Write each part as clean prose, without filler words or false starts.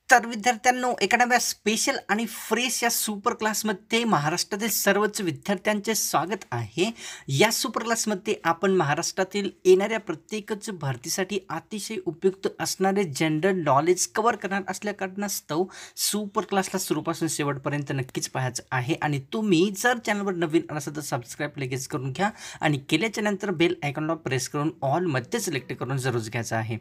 तर विद्यार्थ्यांनो, एखाद्या स्पेशल आणि फ्रेश या सुपर क्लासमध्ये महाराष्ट्रातील सर्वच विद्यार्थ्यांचे स्वागत आहे। या सुपर क्लासमध्ये आपण महाराष्ट्रातील येणाऱ्या प्रत्येकच भरतीसाठी अतिशय उपयुक्त असणारे जनरल नॉलेज कव्हर करणार असल्या कारणास्तव सुपर क्लासला सुरूपासून शेवटपर्यंत नक्कीच पाहायचं आहे। आणि तुम्ही जर चॅनलवर नवीन असाल तर सबस्क्राईब लगेच करून घ्या आणि केल्याच्या नंतर बेल आयकॉनला प्रेस करून ऑल मध्ये सिलेक्ट करून जरूर घ्यायचं आहे।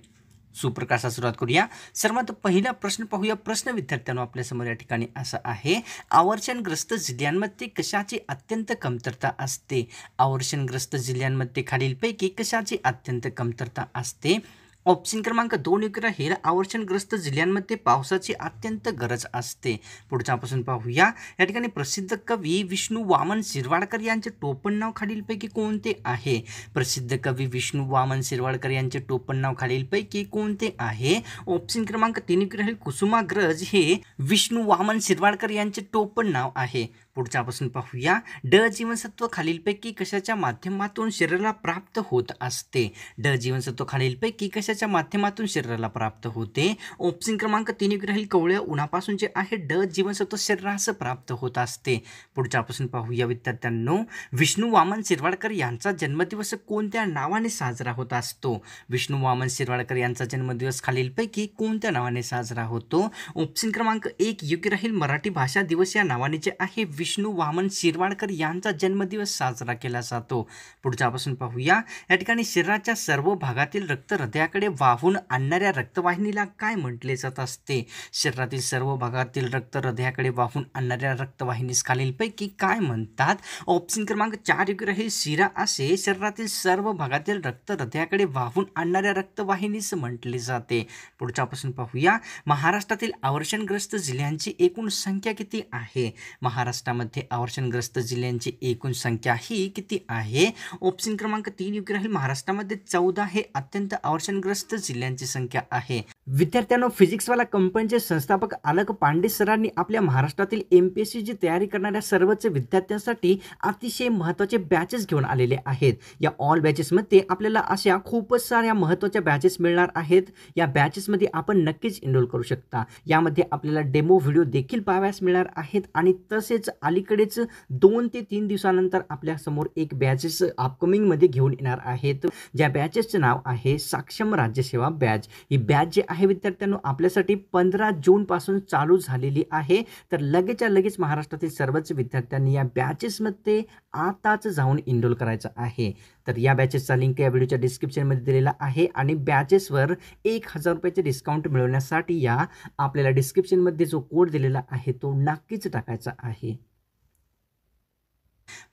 सुपर क्लासला सुरुवात करूया। सर्वात पहिला प्रश्न पाहूया। प्रश्न विद्यार्थ्यांनो आपल्यासमोर या ठिकाणी असा आहे, आवर्षणग्रस्त जिल्ह्यांमध्ये कशाची अत्यंत कमतरता असते? आवर्षणग्रस्त जिल्ह्यांमध्ये खालीलपैकी कशाची अत्यंत कमतरता असते? ऑप्शन क्रमांक 2 योग्य राहील, आवर्षणग्रस्त जिल्ह्यांमध्ये पावसाची अत्यंत गरज असते। पुढच्यापासून पाहूया। या ठिकाणी प्रसिद्ध कवी विष्णू वामन शिरवाडकर यांचे टोपणनाव खालीलपैकी कोणते आहे? प्रसिद्ध कवी विष्णू वामन शिरवाडकर यांचे टोपणनाव खालीलपैकी कोणते आहे? ऑप्शन क्रमांक 3 योग्य राहील, कुसुमाग्रज हे विष्णू वामन शिरवाडकर यांचे टोपणनाव आहे। पुढच्यापासून पाहूया। ड जीवनसत्व खालीलपैकी कशाच्या माध्यमातून शरीराला प्राप्त होत असते? ड जीवनसत्व खालीलपैकी कशाच्या माध्यमातून शरीराला प्राप्त होते? ऑप्शन क्रमांक 3 योग्य राहील, कोवळ्या उन्हापासून जे आहे ड जीवनसत्व शरीरास प्राप्त होत असते। पुढच्यापासून पाहूया विद्यार्थ्यांनो, विष्णू वामन शिरवाडकर यांचा जन्मदिवस कोणत्या नावाने साजरा होत असतो? विष्णू वामन शिरवाडकर यांचा जन्मदिवस खालीलपैकी कोणत्या नावाने साजरा होतो? ऑप्शन क्रमांक 1 योग्य राहील, मराठी भाषा दिवस या नावाने जे आहे विष्णू वामन शिरवाडकर यांचा जन्मदिवस साजरा केला जातो। पुढच्यापासून पाहूया। या ठिकाणी शरीराच्या सर्व भागातील रक्त हृदयाकडे वाहून आणणाऱ्या रक्तवाहिनीला काय म्हटले जात असते? शरीरातील सर्व भागातील रक्त हृदयाकडे वाहून आणणाऱ्या रक्तवाहिनीस खालीलपैकी काय म्हणतात? ऑप्शन क्रमांक 4 योग्य राहील, शिरा असे शरीरातील सर्व भागातील रक्त हृदयाकडे वाहून आणणाऱ्या रक्तवाहिनीस म्हटले जाते। पुढच्यापासून पाहूया। महाराष्ट्रातील आवर्षणग्रस्त जिल्ह्यांची एकूण संख्या किती आहे? महाराष्ट्रामध्ये आवर्षणग्रस्त जिल्ह्यांची एकूण संख्या ही किती आहे? ऑप्शन क्रमांक 3 योग्य राहील, महाराष्ट्रामध्ये 14 हे अत्यंत आवर्षणग्रस्त जिल्ह्यांची संख्या आहे। विद्यार्थ्यांनो, फिजिक्सवाला कंपनीचे संस्थापक अलक पांडे सरांनी आपल्या महाराष्ट्रातील MPSC ची तयारी करणाऱ्या सर्वच विद्यार्थ्यांसाठी अतिशय महत्त्वाचे बॅचेस घेऊन आलेले आहेत। या ऑल बॅचेसमध्ये आपल्याला अशा खूपच साऱ्या महत्त्वाच्या बॅचेस मिळणार आहेत। या बॅचेसमध्ये आपण नक्कीच एनरोल करू शकता। यामध्ये आपल्याला डेमो व्हिडिओ देखील पाहावयास मिळणार आहेत आणि तसेच अलीकडेच 2 ते 3 दिवसानंतर आपल्या समोर एक बॅचेस अपकमिंग मध्ये घेऊन येणार आहेत, ज्या बॅचेसचे नाव आहे सक्षम राज्यसेवा बॅच। ही बॅच जी आहे विद्यार्थ्यांनो आपल्यासाठी 15 जून पासून चालू झालेली आहे। तर लगेचच्या लगेच महाराष्ट्रातील सर्वच विद्यार्थ्यांनी या बॅचेसमध्ये आताच जाऊन एनरोल करायचं आहे। तर या बॅचेसचा लिंक या व्हिडिओच्या डिस्क्रिप्शनमध्ये दिलेला आहे आणि बॅचेसवर 1000 रुपयाचे डिस्काउंट मिळवण्यासाठी या आपल्याला डिस्क्रिप्शनमध्ये जो कोड दिलेला आहे तो नक्कीच टाकायचा आहे।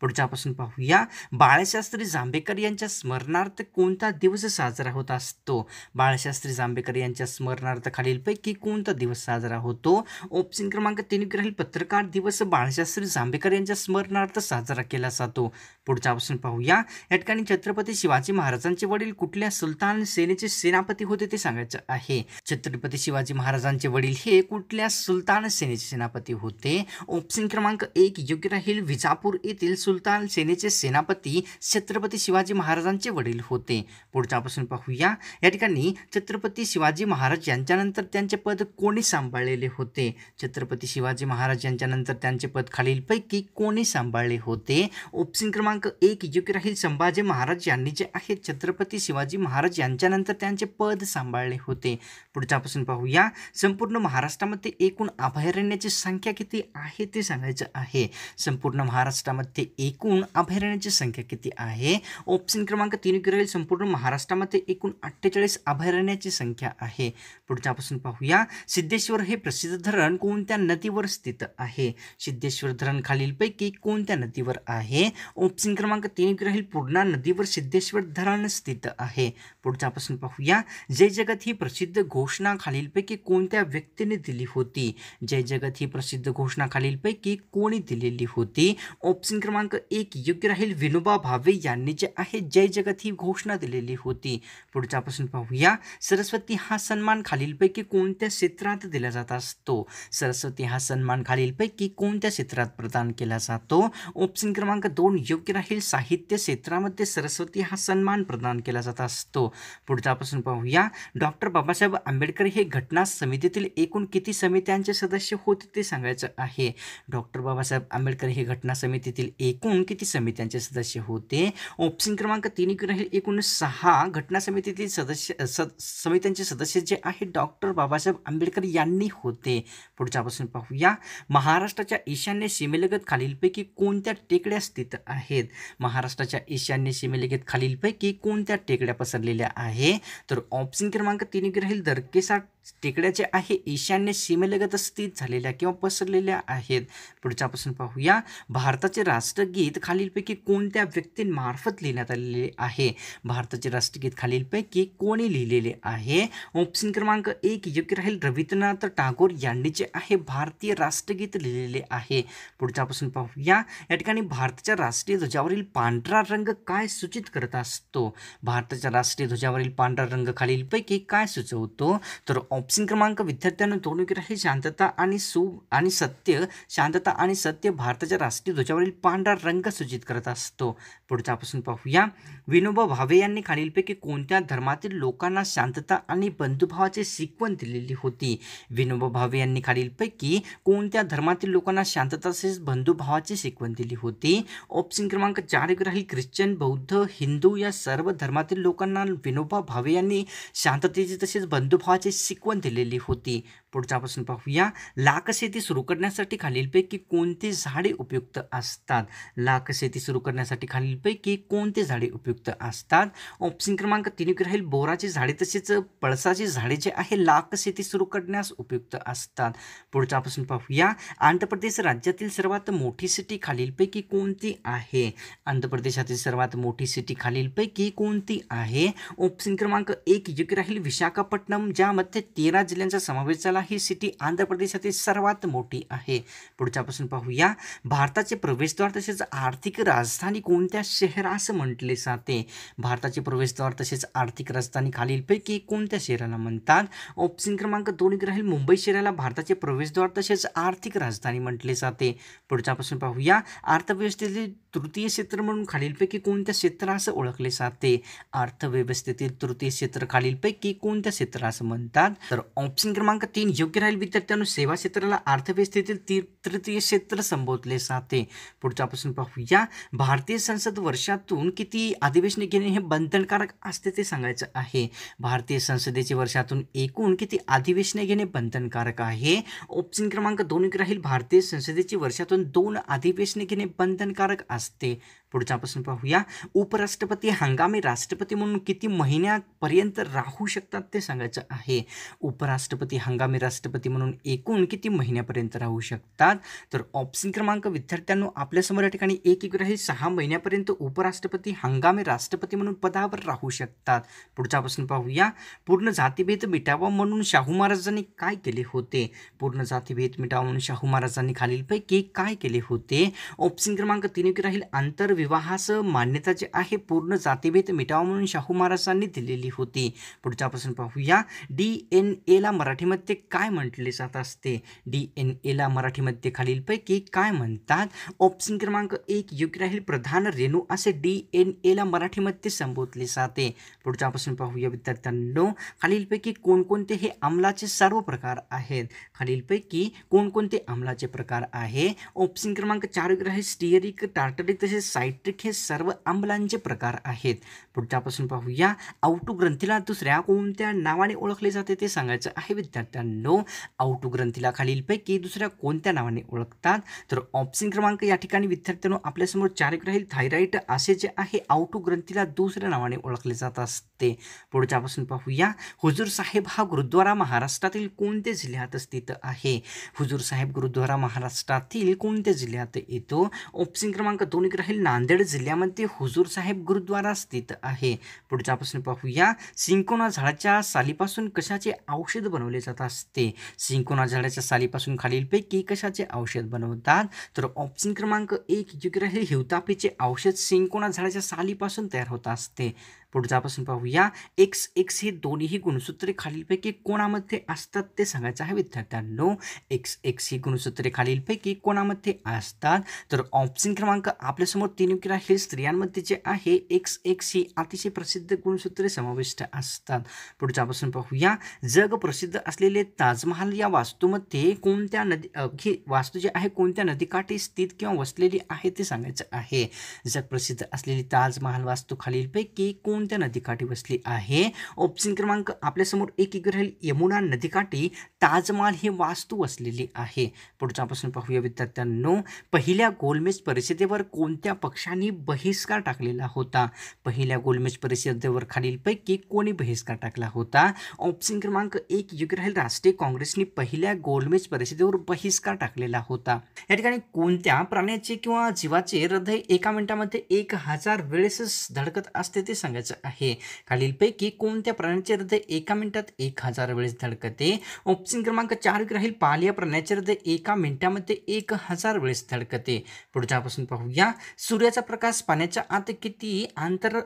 पुढच्यापासून पाहूया। बाळशास्त्री जांभेकर यांच्या स्मरणार्थ कोणता दिवस साजरा होत असतो? बाळशास्त्री जांभेकर यांच्या स्मरणार्थ खालीलपैकी कोणता दिवस साजरा होतो? ऑप्शन क्रमांक 3 योग्य राहील, पत्रकार दिवस बाळशास्त्री जांभेकर यांच्या स्मरणार्थ साजरा केला जातो। पुढच्यापासून पाहूया। या ठिकाणी छत्रपती शिवाजी महाराजांचे वडील कुठल्या सुलतान सेनेचे सेनापती होते ते सांगायचं आहे। छत्रपती शिवाजी महाराजांचे वडील हे कुठल्या सुलतान सेनेचे सेनापती होते? ऑप्शन क्रमांक 1 योग्य राहील, विजापूर येथील सुलतान सेनेचे सेनापती छत्रपती शिवाजी महाराजांचे वडील होते। पुढच्यापासून पाहूया। या ठिकाणी छत्रपती शिवाजी महाराज यांच्यानंतर त्यांचे पद कोणी सांभाळलेले होते? छत्रपती शिवाजी महाराज यांच्यानंतर त्यांचे पद खालीलपैकी कोणी सांभाळले होते? ऑप्शन क्रमांक 1 योग्य राहील, संभाजी महाराज यांनी जे आहे छत्रपती शिवाजी महाराज यांच्यानंतर त्यांचे पद सांभाळले होते। पुढच्यापासून पाहूया। संपूर्ण महाराष्ट्रामध्ये एकूण अभयारण्याची संख्या किती आहे ते सांगायचं आहे। संपूर्ण महाराष्ट्रामध्ये एकूण अभयारण्याची संख्या किती आहे? ऑप्शन क्रमांक 3 योग्य राहील, संपूर्ण महाराष्ट्रामध्ये एकूण 48 अभयारण्याची संख्या आहे। पुढच्यापासून पाहूया। सिद्धेश्वर हे प्रसिद्ध धरण कोणत्या नदीवर स्थित आहे? सिद्धेश्वर धरण खालीलपैकी कोणत्या नदीवर आहे? ऑप्शन क्रमांक 3 योग्य राहील, पूर्णा नदीवर सिद्धेश्वर धरण स्थित आहे। पुढच्यापासून पाहूया। जय जगत ही प्रसिद्ध घोषणा खालीलपैकी कोणत्या व्यक्तीने दिली होती? जय जगत ही प्रसिद्ध घोषणा खालीलपैकी कोणी दिलेली होती? ऑप्शन क्रमांक क्रमांक 1 योग्य राहील. विनोबा भावे यांनी जे आहे जय जगत ही घोषणा दिलेली होती. पुढचा प्रश्न पाहूया. सरस्वती हा सन्मान खालीलपैकी कोणत्या क्षेत्रात दिला जात असतो? सरस्वती हा सन्मान खालीलपैकी कोणत्या क्षेत्रात प्रदान केला जातो? ऑप्शन क्रमांक 2 योग्य राहील. साहित्य क्षेत्रामध्ये सरस्वती हा सन्मान प्रदान केला जात असतो. पुढचा प्रश्न पाहूया. डॉक्टर बाबासाहेब आंबेडकर हे घटना समितीतील एकूण किती समित्यांचे सदस्य होते ते सांगायचं आहे. डॉक्टर बाबासाहेब आंबेडकर हे घटना समितीतील एकूण किती समित्यांचे सदस्य होते? ऑप्शन क्रमांक 3 योग्य राहील. एकूण 6 घटना समितीतील समित्यांचे सदस्य जे आहे डॉक्टर बाबासाहेब आंबेडकर यांनी होते. पुढचा प्रश्न पाहूया. महाराष्ट्राच्या ईशान्य सीमेलगत खालीलपैकी कोणत्या टेकड्या स्थित आहेत? महाराष्ट्राच्या ईशान्य सीमेलगत खालीलपैकी कोणत्या टेकड्या पसरलेल्या आहे? तर ऑप्शन क्रमांक 3 योग्य राहील. दरकेसा टेकड्या जे आहे ईशान्य सीमेलगत स्थित झालेल्या किंवा पसरलेल्या आहेत. पुढचा प्रश्न पाहूया. भारताचे राष्ट्रगीत खालीलपैकी कोणत्या व्यक्तींमार्फत लिहिण्यात आलेले आहे? भारताचे राष्ट्रगीत खालीलपैकी कोणी लिहिलेले आहे? ऑप्शन क्रमांक 1 योग्य राहील. रवींद्रनाथ टागोर यांनी जे आहे भारतीय राष्ट्रगीत लिहिलेले आहे. पुढचा प्रश्न पाहूया. या ठिकाणी भारताच्या राष्ट्रीय ध्वजावरील पांढरा रंग काय सूचित करत असतो? भारताच्या राष्ट्रीय ध्वजावरील पांढरा रंग खालीलपैकी काय सुचवतो? तर ऑप्शन क्रमांक विद्यार्थ्यांना 2 योग्य राहील. शांतता आणि सत्य. शांतता आणि सत्य भारताच्या राष्ट्रीय ध्वजावरील पांढरा रंग सूचित करत असतो. पुढचा प्रश्न पाहूया. विनोबा भावे यांनी खालीलपैकी कोणत्या धर्मातील लोकांना शांतता आणि बंधुभावाची शिकवण दिलेली होती? विनोबा भावे यांनी खालीलपैकी कोणत्या धर्मातील लोकांना शांतता तसेच बंधुभावाची शिकवण दिली होती? ऑप्शन क्रमांक 4 योग्य राहील. ख्रिश्चन, बौद्ध, हिंदू या सर्व धर्मातील लोकांना विनोबा भावे यांनी शांततेची तसेच बंधुभावाची शिकवण दिलेली होती. पुढचा प्रश्न पाहूया. लाख शेती सुरू करण्यासाठी खालीलपैकी कोणती झाडे उपयुक्त असतात? लाख शेती सुरू करण्यासाठी खालीलपैकी कोणती झाडे उपयुक्त असतात? ऑप्शन क्रमांक 3 योग्य राहील. बोराची झाडे तसेच पळसाची झाडे जे आहे लाख शेती सुरू करण्यास उपयुक्त असतात. पुढचा प्रश्न पाहूया. आंध्र प्रदेश राज्यातील सर्वात मोठी सिटी खालीलपैकी कोणती आहे? आंध्र प्रदेशातील सर्वात मोठी सिटी खालीलपैकी कोणती आहे? ऑप्शन क्रमांक 1 योग्य राहील. विशाखापट्टणम, ज्यामध्ये 13 जिल्ह्यांचा समावेश झाला. ही सिटी आंध्र प्रदेशातील सर्वात मोठी आहे. पुढचा प्रश्न पाहूया. भारताचे प्रवेशद्वार तसेच आर्थिक राजधानी कोणत्या शहरास म्हटले जाते? भारताचे प्रवेशद्वार तसेच आर्थिक राजधानी खालीलपैकी कोणत्या शहराला म्हणतात? ऑप्शन क्रमांक 2 राहील. मुंबई शहराला भारताचे प्रवेशद्वार तसेच आर्थिक राजधानी म्हटले जाते. पुढचा प्रश्न पाहूया. अर्थव्यवस्थेतील तृतीय क्षेत्र म्हणून खालीलपैकी कोणत्या क्षेत्रास ओळखले जाते? अर्थव्यवस्थेतील तृतीय क्षेत्र खालीलपैकी कोणत्या क्षेत्रास म्हणतात? तर ऑप्शन क्रमांक 3 योग्य राहील. विद्यार्थ्यांनो, सेवा क्षेत्राला अर्थव्यवस्थेतील तृतीय क्षेत्र संबोधले जाते. पुढचा प्रश्न पाहूया. भारतीय संसद वर्षातून किती अधिवेशने घेणे हे बंधनकारक असते ते सांगायचं आहे. भारतीय संसदेचे वर्षातून एकूण किती अधिवेशने घेणे बंधनकारक आहे? ऑप्शन क्रमांक 2 राहील. भारतीय संसदेची वर्षातून 2 अधिवेशने घेणे बंधनकारक असते. पुढचा प्रश्न पाहूया. उपराष्ट्रपती हंगामी राष्ट्रपती म्हणून किती महिन्यापर्यंत राहू शकतात ते सांगायचं आहे. उपराष्ट्रपती हंगामी राष्ट्रपती म्हणून एकूण किती महिन्यापर्यंत राहू शकतात? तर ऑप्शन क्रमांक विद्यार्थ्यांनो आपल्यासमोर या ठिकाणी एक राहील. 6 महिन्यापर्यंत उपराष्ट्रपती हंगामी राष्ट्रपती म्हणून पदावर राहू शकतात. पुढचा प्रश्न पाहूया. पूर्ण जातीभेद मिटावा म्हणून शाहू महाराजांनी काय केले होते? पूर्ण जातीभेद मिटावा म्हणून शाहू महाराजांनी खालीलपैकी काय केले होते? ऑप्शन क्रमांक 3 राहील. आंतरविवाहास मान्यता जी आहे पूर्ण जातीभेद मिटावा म्हणून शाहू महाराजांनी दिलेली होती. पुढचा प्रश्न पाहूया. DNA ला मराठीमध्ये काय म्हटले जात असते? DNA ला मराठीमध्ये खालीलपैकी काय म्हणतात? ऑप्शन क्रमांक 1 योग्य राहील. प्रधान रेणू असे DNA ला मराठीमध्ये संबोधले जाते. पुढचा प्रश्न पाहूया. विद्यार्थ्यांनो, खालीलपैकी कोणकोणते हे आम्लाचे सर्व प्रकार आहेत? खालीलपैकी कोणकोणते आम्लाचे प्रकार आहे? ऑप्शन क्रमांक 4 योग्य राहील. स्टिअरिक, टार्टरिक तसेच सायट्रिक हे सर्व आम्लांचे प्रकार आहेत. पुढचा प्रश्न पाहूया. आउटू ग्रंथीला दुसऱ्या कोणत्या नावाने ओळखले जाते ते सांगायचं आहे. विद्यार्थ्यांनो, आउटू ग्रंथीला खालीलपैकी दुसऱ्या कोणत्या नावाने ओळखतात? तर ऑप्शन क्रमांक या ठिकाणी विद्यार्थ्यांनो आपल्यासमोर 4 राहील. थायरॉइड असे जे आहे आउटू ग्रंथीला दुसऱ्या नावाने ओळखले जात असते. पुढचा प्रश्न पाहूया. हुजूर साहेब हा गुरुद्वारा महाराष्ट्रातील कोणत्या जिल्ह्यात स्थित आहे? हुजूर साहेब गुरुद्वारा महाराष्ट्रातील कोणत्या जिल्ह्यात येतो? ऑप्शन क्रमांक 2 राहील. नांदेड नांदेड जिल्ह्यामध्ये हुजूर साहेब गुरुद्वारा स्थित आहे. पुढचा प्रश्न पाहूया. सिंकोना झाडाच्या सालीपासून कशाचे औषध बनवले जात असते? सिंकोना झाडाच्या सालीपासून खालीलपैकी कशाचे औषध बनवतात? तर ऑप्शन क्रमांक 1 योग्य राहील. हिवतापीचे औषध सिंकोना झाडाच्या सालीपासून तयार होत असते. पुढचा प्रश्न पाहूया. एक्स एक्स हे दोन्ही गुणसूत्रे खालीलपैकी कोणामध्ये असतात ते सांगायचं आहे विद्यार्थ्यांनो. एक्स एक्स ही गुणसूत्रे खालीलपैकी कोणामध्ये असतात? तर ऑप्शन क्रमांक आपल्यासमोर 3 योग्य राहील. स्त्रियांमध्ये जे आहे एक्स एक्स ही अतिशय प्रसिद्ध गुणसूत्रे समाविष्ट असतात. पुढचा प्रश्न पाहूया. जग प्रसिद्ध असलेले ताजमहाल या वास्तूमध्ये कोणत्या नदी ही वास्तू जी आहे कोणत्या नदीकाठी स्थित किंवा वसलेली आहे ते सांगायचं आहे. जग प्रसिद्ध असलेली ताजमहाल वास्तू खालीलपैकी कोणत्या नदीकाठी वसली आहे? ऑप्शन क्रमांक आपल्यासमोर 1 योग्य राहील. यमुना नदीकाठी ताजमहाल ही वास्तू वसलेली आहे. पुढचा प्रश्न पाहूया विद्यार्थ्यांनो. पहिल्या गोलमेज परिषदेवर कोणत्या पक्षाने बहिष्कार टाकलेला होता? पहिल्या गोलमेज परिषदेवर खालीलपैकी कोणी बहिष्कार टाकला होता? ऑप्शन क्रमांक 1 योग्य राहील. राष्ट्रीय काँग्रेसने पहिल्या गोलमेज परिषदेवर बहिष्कार टाकलेला होता. या ठिकाणी कोणत्या प्राण्याचे किंवा जीवाचे हृदय एका मिनिटामध्ये 1000 वेळेस धडकत असते ते सांगायचं आहे. खालीलपैकी कोणत्या प्राण्याचे हृदय एका मिनिटात 1000 वेळेस धडकते? ऑप्शन क्रमांक 4 योग्य राहील. पाळीव प्राण्याचे हृदय एका मिनिटामध्ये 1000 वेळेस धडकते. पुढचा प्रश्न पाहूया. सूर्याचा प्रकाश पाण्याच्या आत किती अंतर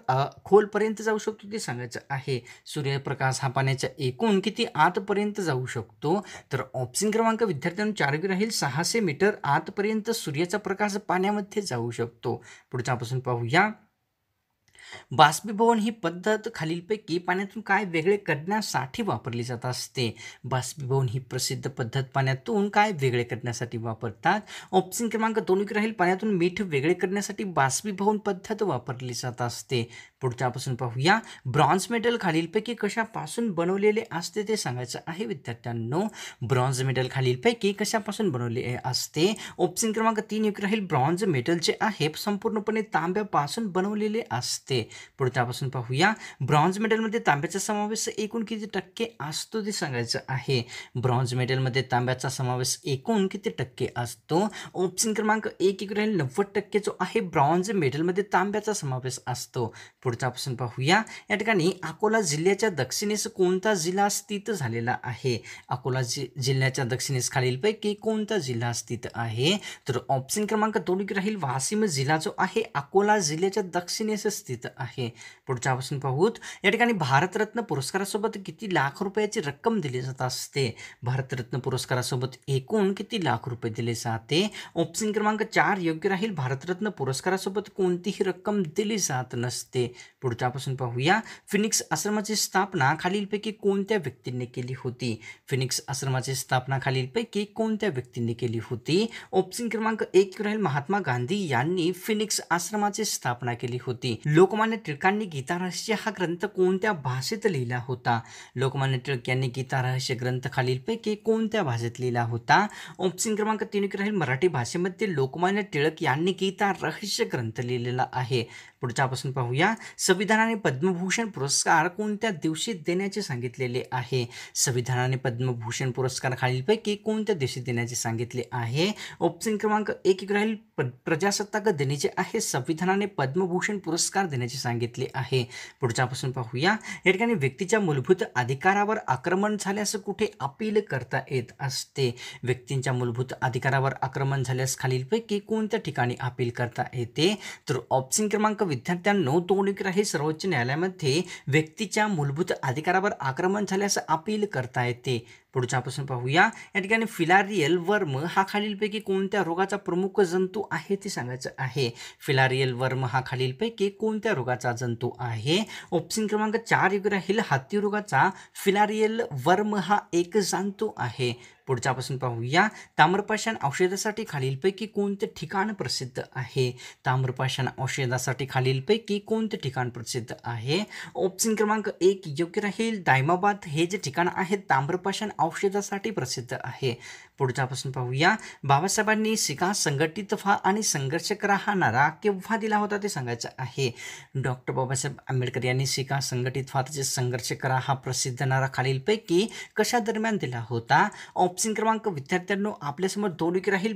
खोलपर्यंत जाऊ शकतो ते सांगायचं आहे. सूर्यप्रकाश हा पाण्याच्या एकूण किती आतपर्यंत जाऊ शकतो? तर ऑप्शन क्रमांक विद्यार्थ्यांनो 4 योग्य राहील. 600 मीटर आतपर्यंत सूर्याचा प्रकाश पाण्यामध्ये जाऊ शकतो. पुढचा प्रश्न पाहूया. बाष्पीभवन ही पद्धत खालीलपैकी पाण्यातून काय वेगळे करण्यासाठी वापरली जात असते? बाष्पीभवन ही प्रसिद्ध पद्धत पाण्यातून काय वेगळे करण्यासाठी वापरतात? ऑप्शन क्रमांक 2 योग्य राहील. पाण्यातून मीठ वेगळे करण्यासाठी बाष्पीभवन पद्धत वापरली जात असते. पुढच्यापासून पाहूया. ब्रॉन्झ मेडल खालीलपैकी कशापासून बनवलेले असते ते सांगायचं आहे विद्यार्थ्यांनो. ब्रॉन्झ मेडल खालीलपैकी कशापासून बनवले असते? ऑप्शन क्रमांक 3 योग्य राहील. ब्रॉन्झ मेडल जे आहे संपूर्णपणे तांब्यापासून बनवलेले असते. पुढच्यापासून पाहूया. ब्रॉन्झ मेडलमध्ये तांब्याचा समावेश एकूण किती टक्के असतो ते सांगायचं आहे. ब्रॉन्झ मेडलमध्ये तांब्याचा समावेश एकूण किती टक्के असतो? ऑप्शन क्रमांक 1 योग्य राहील. 90% जो आहे ब्रॉन्झ मेडलमध्ये तांब्याचा समावेश असतो. पुढच्यापासून पाहूया. या ठिकाणी अकोला जिल्ह्याच्या दक्षिणेस कोणता जिल्हा स्थित झालेला आहे? अकोला जिल्ह्याच्या दक्षिणेस खालीलपैकी कोणता जिल्हा स्थित आहे? तर ऑप्शन क्रमांक 2 योग्य राहील. वाशिम जिल्हा जो आहे अकोला जिल्ह्याच्या दक्षिणेस स्थित आहे. पुढच्यापासून पाहूत. या ठिकाणी भारतरत्न पुरस्कारासोबत किती लाख रुपयाची रक्कम दिली जात असते? भारतरत्न पुरस्कारासोबत एकूण किती लाख रुपये दिले जाते? ऑप्शन क्रमांक 4 योग्य राहील. भारतरत्न पुरस्कारासोबत कोणतीही रक्कम दिली जात नसते. पुढच्यापासून पाहूया. फिनिक्स आश्रमाची स्थापना खालीलपैकी कोणत्या व्यक्तीने केली होती? फिनिक्स आश्रमाची स्थापना खालीलपैकी कोणत्या व्यक्तीने केली होती? ऑप्शन क्रमांक 1 राहील. महात्मा गांधी यांनी फिनिक्स आश्रमाची स्थापना केली होती. लोकमान्य टिळकांनी गीता रहस्य हा ग्रंथ कोणत्या भाषेत लिहिला होता? लोकमान्य टिळक यांनी गीता रहस्य ग्रंथ खालीलपैकी कोणत्या भाषेत लिहिला होता? ऑप्शन क्रमांक 3 राहील. मराठी भाषेमध्ये लोकमान्य टिळक यांनी गीता रहस्य ग्रंथ लिहिलेला आहे. पुढच्यापासून पाहूया. संविधानाने पद्मभूषण पुरस्कार कोणत्या दिवशी देण्याचे सांगितलेले आहे? संविधानाने पद्मभूषण पुरस्कार खालीलपैकी कोणत्या दिवशी देण्याचे सांगितले आहे? ऑप्शन क्रमांक 1 राहील. प्रजासत्ताक दिन जे आहे संविधानाने पद्मभूषण पुरस्कार देण्याचे सांगितले आहे. पुढच्यापासून पाहूया. या ठिकाणी व्यक्तीच्या मूलभूत अधिकारावर आक्रमण झाल्यास कुठे अपील करता येत असते? व्यक्तींच्या मूलभूत अधिकारावर आक्रमण झाल्यास खालीलपैकी कोणत्या ठिकाणी अपील करता येते? तर ऑप्शन क्रमांक विद्यार्थ्यांनो 2 राहील. सर्वोच्च न्यायालयामध्ये व्यक्तीच्या मूलभूत अधिकारावर आक्रमण झाल्यास अपील करता येते. पुढच्यापासून पाहूया. या ठिकाणी फिलारियल वर्म हा खालीलपैकी कोणत्या रोगाचा प्रमुख जंतू आहे ते सांगायचं आहे. फिलारियल वर्म हा खालीलपैकी कोणत्या रोगाचा जंतू आहे? ऑप्शन क्रमांक 4 योग्य राहील. हाती रोगाचा फिलारियल वर्म हा एक जंतू आहे. पुढच्यापासून पाहूया. ताम्रपाषाण औषधासाठी खालीलपैकी कोणते ठिकाण प्रसिद्ध आहे? ताम्रपाषाण औषधासाठी खालीलपैकी कोणते ठिकाण प्रसिद्ध आहे? ऑप्शन क्रमांक 1 योग्य राहील. दायमाबाद हे जे ठिकाण आहे ताम्रपाषाण औषधासाठी प्रसिद्ध आहे. पुढच्यापासून पाहूया. बाबासाहेबांनी शिका संघटित व्हा आणि संघर्ष करा हा नारा केव्हा दिला होता ते सांगायचं आहे. डॉक्टर बाबासाहेब आंबेडकर यांनी शिका संघटित व्हा तसेच संघर्ष करा हा प्रसिद्ध नारा खालीलपैकी कशा दरम्यान दिला होता? ऑप्शन क्रमांक विद्यार्थ्यांनो आपल्यासमोर 2 विषय राहील.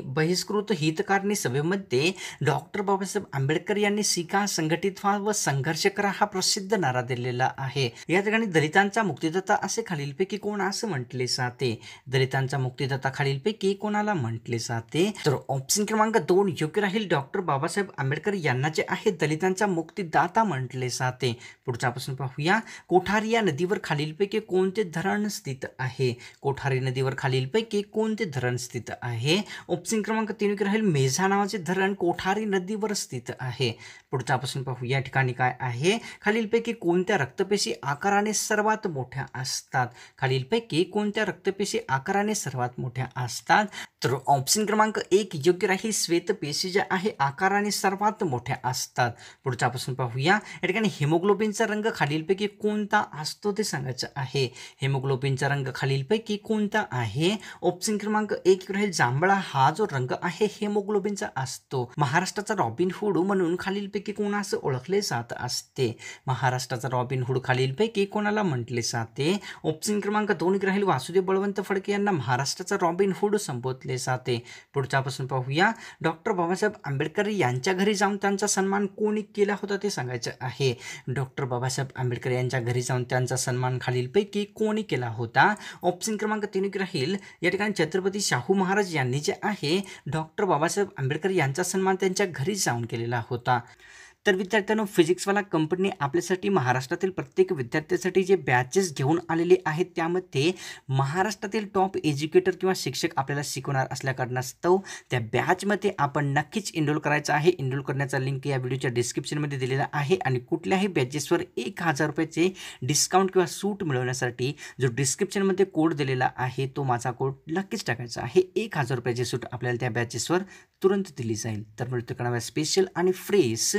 बहिष्कृत हितकारणी सभेमध्ये डॉक्टर बाबासाहेब आंबेडकर यांनी शिका, संघटित व्हा व संघर्ष करा हा प्रसिद्ध नारा दिलेला आहे. या ठिकाणी दलितांचा मुक्तिदाता असे खालीलपैकी कोण असं म्हटले जाते? दलितांचा मुक्तिदाता खालीलपैकी कोणाला म्हटले जाते? तर ऑप्शन क्रमांक 2 योग्य राहील. डॉक्टर बाबासाहेब आंबेडकर यांना जे आहे दलितांचा मुक्तिदाता म्हटले जाते. पुढचा प्रश्न पाहूया. कोठारी या नदीवर खालीलपैकी कोणते धरण स्थित आहे? कोठारी नदीवर खालीलपैकी कोणते धरण स्थित आहे? ऑप्शन क्रमांक 3 योग्य राहील. मेझा नावाचे धरण कोठारी नदीवर स्थित आहे. पुढचा प्रश्न पाहूया. या ठिकाणी काय आहे? खालीलपैकी कोणत्या रक्तपेशी आकाराने सर्वात मोठ्या असतात? खालीलपैकी कोणत्या रक्तपेशी आकाराने सर्वात मोठ्या असतात? तर ऑप्शन क्रमांक 1 योग्य राहील. श्वेतपेशी ज्या आहे आकाराने सर्वात मोठ्या असतात. पुढचा प्रश्न पाहूया. या ठिकाणी हिमोग्लोबिनचा रंग खालीलपैकी कोणता असतो ते सांगायचं आहे. हिमोग्लोबिनचा रंग खालीलपैकी कोणता आहे? ऑप्शन क्रमांक 1 राहील. जांभळा हा जो रंग आहे हिमोग्लोबिनचा असतो. महाराष्ट्राचा रॉबिन हुड म्हणून खालीलपैकी कोणास ओळखले जात असते? महाराष्ट्राचा रॉबिन हुड खालीलपैकी कोणाला म्हटले जाते? ऑप्शन क्रमांक 2 राहील. वासुदेव बळवंत फडके यांना महाराष्ट्राचा रॉबिन हुड संबोधले जाते. पुढचा प्रश्न पाहूया. डॉक्टर बाबासाहेब आंबेडकर यांच्या घरी जाऊन त्यांचा सन्मान कोणी केला होता ते सांगायचं आहे. डॉक्टर बाबासाहेब आंबेडकर यांच्या घरी जाऊन त्यांचा सन्मान खालीलपैकी कोणी केला होता? ऑप्शन क्रमांक 3 राहील. या ठिकाणी छत्रपती शाहू महाराज यांनी जे आहे डॉक्टर बाबासाहेब आंबेडकर यांचा सन्मान त्यांच्या घरी जाऊन केलेला होता. तर विद्यार्थ्यांनो फिजिक्सवाला कंपनी आपल्यासाठी महाराष्ट्रातील प्रत्येक विद्यार्थ्यासाठी जे बॅचेस घेऊन आलेले आहेत त्यामध्ये महाराष्ट्रातील टॉप एज्युकेटर किंवा शिक्षक आपल्याला शिकवणार असल्याकारणास्तव त्या बॅचमध्ये आपण नक्कीच एनरोल करायचं आहे. एनरोल करण्याचा लिंक या व्हिडिओच्या डिस्क्रिप्शनमध्ये दिलेला आहे आणि कुठल्याही बॅचेसवर 1000 रुपयाचे डिस्काउंट किंवा सूट मिळवण्यासाठी जो डिस्क्रिप्शनमध्ये कोड दिलेला आहे तो माझा कोड नक्कीच टाकायचा आहे. 1000 रुपयाची सूट आपल्याला त्या बॅचेसवर तुरंत दिली जाईल. तर मिळतो स्पेशल आणि फ्रेश